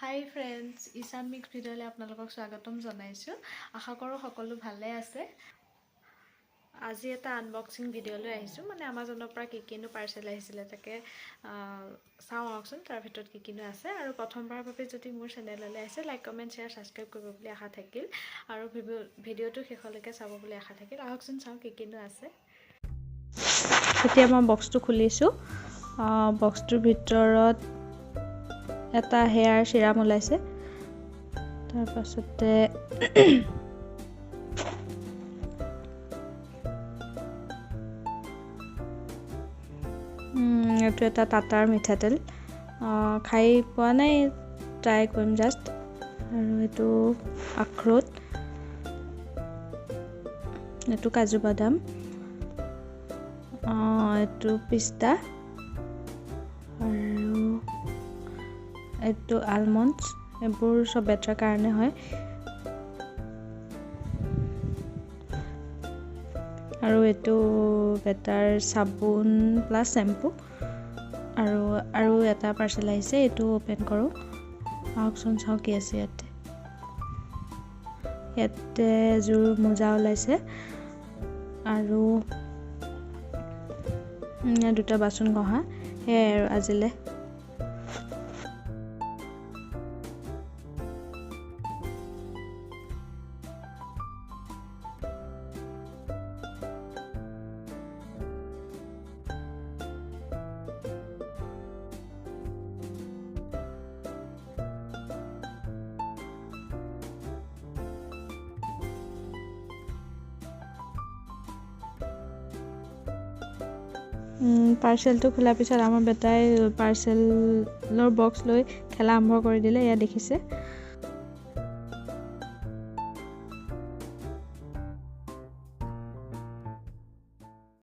হাই friends, Ishan mix ভিডিঅ'লৈ আপোনালোকক স্বাগতম জনাইছোঁ। আশা কৰোঁ সকলো ভালে আছে। আজি এটা আনবক্সিং ভিডিঅ' লৈ আহিছোঁ। আমাজনৰ পৰা কিনো পাৰ্চেল আহিছিলে তাকে চাওঁ আহকচোন, তাৰ ভিতৰত কিনো আছে। আৰু প্ৰথমবাৰৰ বাবে যদি মোৰ চেনেললৈ আহিছে, লাইক কমেণ্ট শ্বেয়াৰ ছাবস্ক্ৰাইব কৰিব বুলি আশা থাকিল। আৰু ভিডিঅ'টো শেষলৈকে চাব বুলি আশা থাকিল। আহকচোন চাওঁ কিনো আছে। এতিয়া মই বক্সটো খুলিছোঁ। বক্সটোৰ ভিতৰত এটা হেয়াৰ চিৰাম ওলাইছে। তাৰপাছতে এইটো এটা টাটাৰ মিঠাতেল। খাই পোৱা নাই, ট্ৰাই কৰিম জাষ্ট। আৰু এইটো আখৰোট, এইটো কাজু বাদাম, এইটো পিস্তা, আৰু এইটো আলমণ্ডছ। এইবোৰ চব বেটাৰ কাৰণে হয়। আৰু এইটো বেটাৰ চাবোন প্লাছ শ্বেম্পু। আৰু এটা পাৰ্চেল আহিছে, এইটো অ'পেন কৰোঁ। আহকচোন চাওঁ কি আছে ইয়াতে। এযোৰ মোজা ওলাইছে আৰু দুটা বাচন ঘঁহা। সেয়াই আৰু আজিলৈ। পাৰ্চেলটো খোলাৰ পিছত আমাৰ বেটাই পাৰ্চেলৰ বক্স লৈ খেলা আৰম্ভ কৰি দিলে। এয়া দেখিছে।